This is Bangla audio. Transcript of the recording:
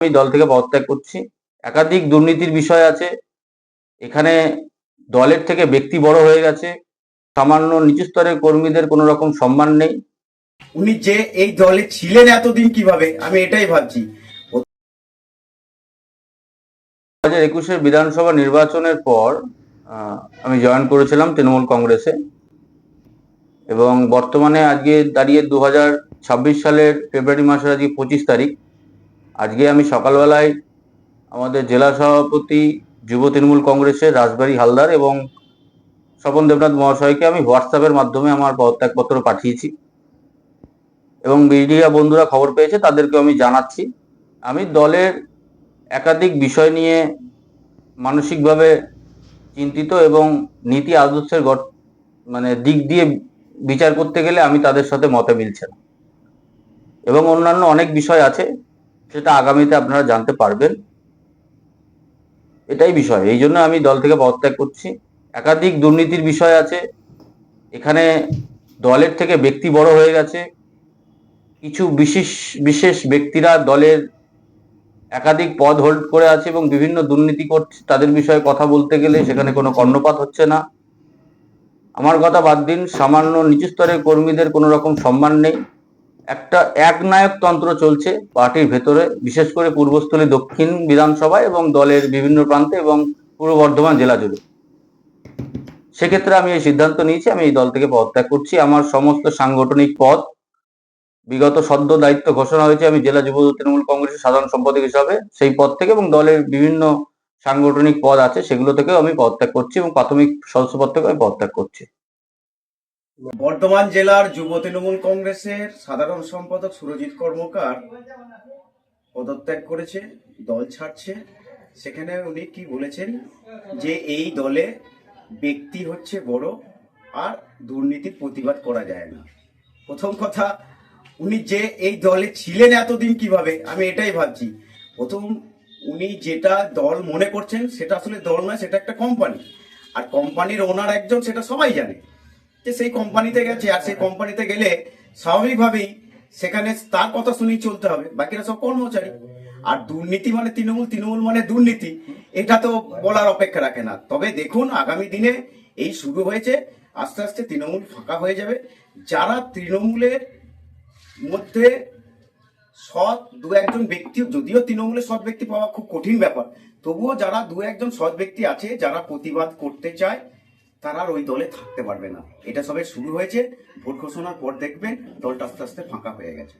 আমি দল থেকে পদত্যাগ করছি। একাধিক দুর্নীতির বিষয় আছে। এখানে দলের থেকে ব্যক্তি বড় হয়ে গেছে। সামান্য নিচু স্তরের কর্মীদের কোনো রকম সম্মান নেই। উনি যে এই দলে ছিলেন এতদিন কিভাবে, আমি এটাই ভাবছি। 2021-এর বিধানসভা নির্বাচনের পর আমি জয়েন করেছিলাম তৃণমূল কংগ্রেসে, এবং বর্তমানে আজকে দাঁড়িয়ে 2026 সালের ফেব্রুয়ারি মাসের আজকে 25 তারিখ। আজকে আমি সকালবেলায় আমাদের জেলা সভাপতি যুব তৃণমূল কংগ্রেসের রাজবাড়ী হালদার এবং স্বপন দেবনাথ মহাশয়কে আমি হোয়াটসঅ্যাপের মাধ্যমে আমার পদত্যাগপত্র পাঠিয়েছি, এবং মিডিয়া বন্ধুরা খবর পেয়েছে, তাদেরকে আমি জানাচ্ছি। আমি দলের একাধিক বিষয় নিয়ে মানসিকভাবে চিন্তিত, এবং নীতি আদর্শের দিক দিয়ে বিচার করতে গেলে আমি তাদের সাথে মতে মিলছে না, এবং অন্যান্য অনেক বিষয় আছে, সেটা আগামীতে আপনারা জানতে পারবেন। এটাই বিষয়, এই জন্য আমি দল থেকে পদত্যাগ করছি। একাধিক দুর্নীতির বিষয় আছে। এখানে দলের থেকে ব্যক্তি বড় হয়ে গেছে। কিছু বিশেষ ব্যক্তিরা দলের একাধিক পদ হোল্ড করে আছে এবং বিভিন্ন দুর্নীতি করছে। তাদের বিষয়ে কথা বলতে গেলে সেখানে কোনো কর্ণপাত হচ্ছে না। আমার কথা বাদ দিন, সামান্য নিচু স্তরের কর্মীদের কোনো রকম সম্মান নেই। একটা একনায়ক তন্ত্র চলছে পার্টির ভেতরে, বিশেষ করে পূর্বস্থলী দক্ষিণ বিধানসভায় এবং দলের বিভিন্ন প্রান্তে এবং পূর্ব বর্ধমান জেলা জুড়ে। সেক্ষেত্রে আমি এই সিদ্ধান্ত নিয়েছি, আমি এই দল থেকে পদত্যাগ করছি। আমার সমস্ত সাংগঠনিক পদ বিগত সদ্য দায়িত্ব ঘোষণা হয়েছে, আমি জেলা যুব তৃণমূল কংগ্রেসের সাধারণ সম্পাদক হিসাবে, সেই পদ থেকে এবং দলের বিভিন্ন সাংগঠনিক পদ আছে সেগুলো থেকেও আমি পদত্যাগ করছি, এবং প্রাথমিক সদস্য পদ থেকে আমি পদত্যাগ করছি। বর্ধমান জেলার যুব তৃণমূল কংগ্রেসের সাধারণ সম্পাদক সুরজিৎ কর্মকার পদত্যাগ করেছে, দল ছাড়ছে। সেখানে উনি কি বলেছেন যে এই দলে ব্যক্তি হচ্ছে বড় আর দুর্নীতির প্রতিবাদ করা যায় না। প্রথম কথা, উনি যে এই দলে ছিলেন এতদিন কিভাবে, আমি এটাই ভাবছি। প্রথম, উনি যেটা দল মনে করছেন সেটা আসলে দল নয়, সেটা একটা কোম্পানি। আর কোম্পানির ওনার একজন, সেটা সবাই জানে যে সেই কোম্পানিতে গেছে। আর সেই কোম্পানিতে গেলে স্বাভাবিকভাবেই সেখানে তার কথা শুনেই চলতে হবে, বাকিরা সব কর্মচারী। আর দুর্নীতি মানে তৃণমূল, তৃণমূল মানে দুর্নীতি, এটা তো বলার অপেক্ষা রাখে না। তবে দেখুন, আগামী দিনে এই শুরু হয়েছে, আস্তে আস্তে তৃণমূল ফাঁকা হয়ে যাবে। যারা তৃণমূলের মধ্যে সৎ দু একজন ব্যক্তি, যদিও তৃণমূলের সৎ ব্যক্তি পাওয়া খুব কঠিন ব্যাপার, তবুও যারা দু একজন সৎ ব্যক্তি আছে যারা প্রতিবাদ করতে চায়, তারা আর ওই দলে থাকতে পারবে না। এটা সবে শুরু হয়েছে, ভোট ঘোষণার পর দেখবেন দলটা আস্তে আস্তে ফাঁকা হয়ে গেছে।